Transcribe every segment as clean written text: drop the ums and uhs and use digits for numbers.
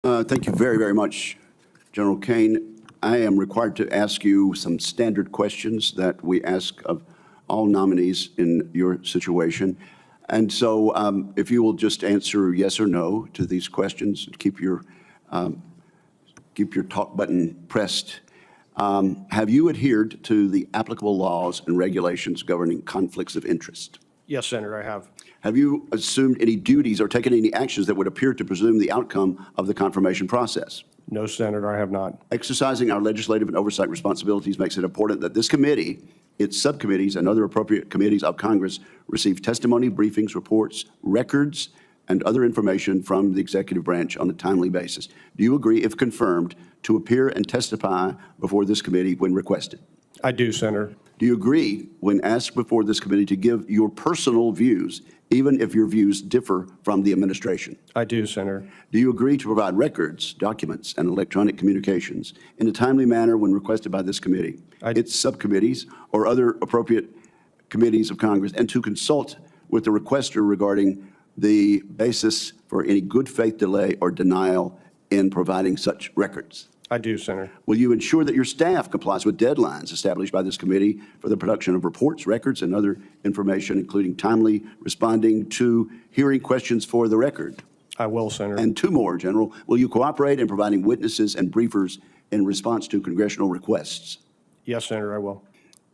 Thank you very, very much, General Kane. I am required to ask you some standard questions that we ask of all nominees in your situation. And so if you will just answer yes or no to these questions, keep your talk button pressed. Have you adhered to the applicable laws and regulations governing conflicts of interest? Yes, Senator, I have. Have you assumed any duties or taken any actions that would appear to presume the outcome of the confirmation process? No, Senator, I have not. Exercising our legislative and oversight responsibilities makes it important that this committee, its subcommittees, and other appropriate committees of Congress receive testimony, briefings, reports, records, and other information from the executive branch on a timely basis. Do you agree, if confirmed, to appear and testify before this committee when requested? I do, Senator. Do you agree, when asked before this committee, to give your personal views, even if your views differ from the administration? I do, Senator. Do you agree to provide records, documents, and electronic communications in a timely manner when requested by this committee, its subcommittees, or other appropriate committees of Congress, and to consult with the requester regarding the basis for any good faith delay or denial in providing such records? I do, Senator. Will you ensure that your staff complies with deadlines established by this committee for the production of reports, records, and other information, including timely responding to hearing questions for the record? I will, Senator. And two more, General. Will you cooperate in providing witnesses and briefers in response to congressional requests? Yes, Senator, I will.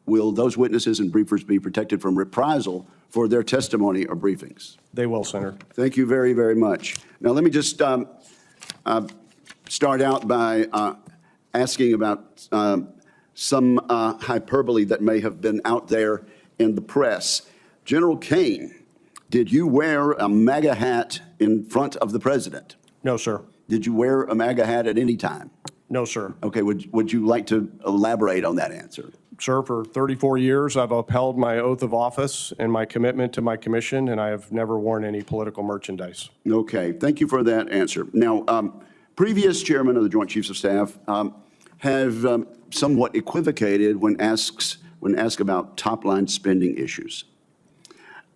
Will those witnesses and briefers be protected from reprisal for their testimony or briefings? They will, Senator. Thank you very, very much. Now, let me just start out by asking about some hyperbole that may have been out there in the press. General Kane, did you wear a MAGA hat in front of the president? No, sir. Did you wear a MAGA hat at any time? No, sir. Okay, would you like to elaborate on that answer? Sir, for 34 years, I've upheld my oath of office and my commitment to my commission, and I have never worn any political merchandise. Okay, thank you for that answer. Now, previous chairmen of the Joint Chiefs of Staff have somewhat equivocated when asked about top-line spending issues.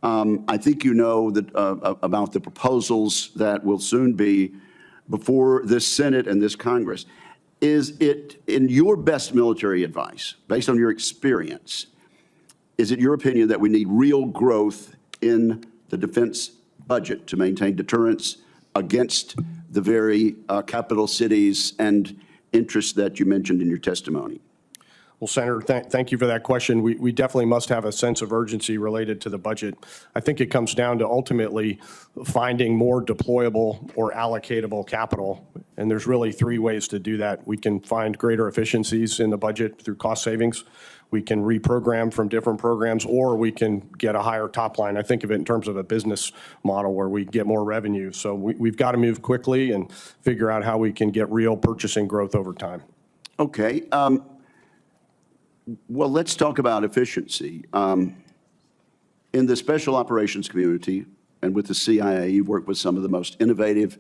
I think you know that about the proposals that will soon be before this Senate and this Congress. Is it, in your best military advice, based on your experience, is it your opinion that we need real growth in the defense budget to maintain deterrence against the very capital cities and interests that you mentioned in your testimony? Well, Senator, thank you for that question. We definitely must have a sense of urgency related to the budget. I think it comes down to ultimately finding more deployable or allocatable capital. And there's really three ways to do that. We can find greater efficiencies in the budget through cost savings. We can reprogram from different programs, or we can get a higher top line. I think of it in terms of a business model where we get more revenue. So we've got to move quickly and figure out how we can get real purchasing growth over time. Okay. Well, let's talk about efficiency. In the special operations community and with the CIA, you've worked with some of the most innovative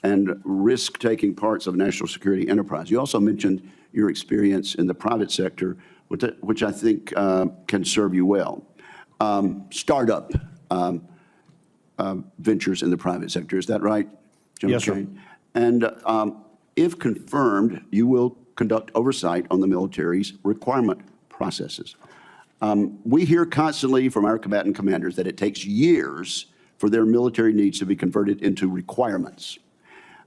and risk-taking parts of national security enterprise. You also mentioned your experience in the private sector, which I think can serve you well. Startup ventures in the private sector, is that right, General Kane? And if confirmed, you will conduct oversight on the military's requirement processes. We hear constantly from our combatant commanders that it takes years for their military needs to be converted into requirements.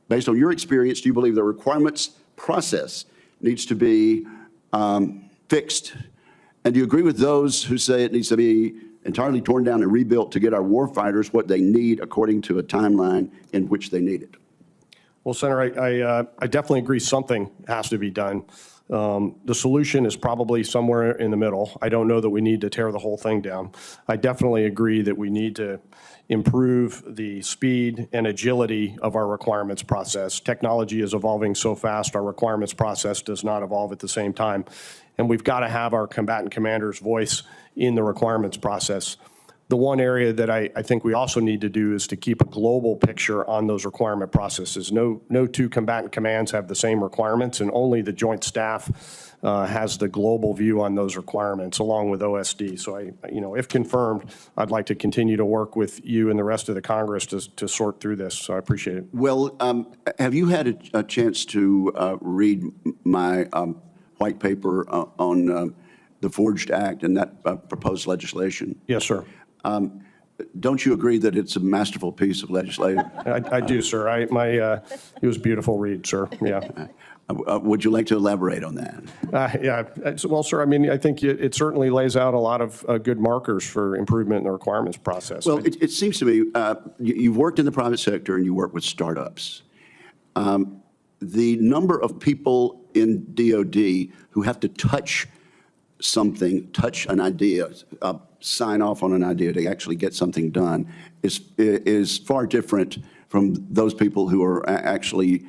Based on your experience, do you believe the requirements process needs to be fixed? And do you agree with those who say it needs to be entirely torn down and rebuilt to get our warfighters what they need according to a timeline in which they need it? Well, Senator, I definitely agree something has to be done. The solution is probably somewhere in the middle. I don't know that we need to tear the whole thing down. I definitely agree that we need to improve the speed and agility of our requirements process. Technology is evolving so fast, our requirements process does not evolve at the same time. And we've got to have our combatant commander's voice in the requirements process. The one area that I think we also need to do is to keep a global picture on those requirement processes. No two combatant commands have the same requirements, and only the Joint Staff has the global view on those requirements, along with OSD. So if confirmed, I'd like to continue to work with you and the rest of the Congress to sort through this. So I appreciate it. Well, have you had a chance to read my white paper on the Forged Act and that proposed legislation? Yes, sir. Don't you agree that it's a masterful piece of legislation? I do, sir. It was a beautiful read, sir. Yeah. Would you like to elaborate on that? Yeah. Well, sir, I mean, I think it certainly lays out a lot of good markers for improvement in the requirements process. Well, it seems to me you've worked in the private sector and you work with startups. The number of people in DOD who have to touch something, touch an idea, sign off on an idea to actually get something done is far different from those people who are actually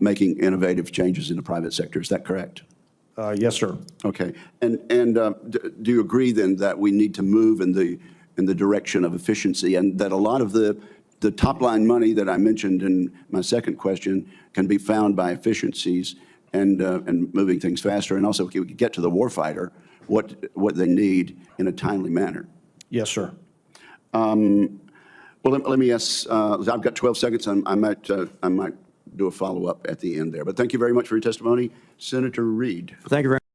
making innovative changes in the private sector. Is that correct? Yes, sir. Okay. And do you agree then that we need to move in the direction of efficiency, and that a lot of the top line money that I mentioned in my second question can be found by efficiencies and moving things faster, and also we could get to the warfighter what they need in a timely manner? Yes, sir. Well, let me ask. I've got 12 seconds. I might do a follow-up at the end there. But thank you very much for your testimony, Senator Reed. Thank you very much.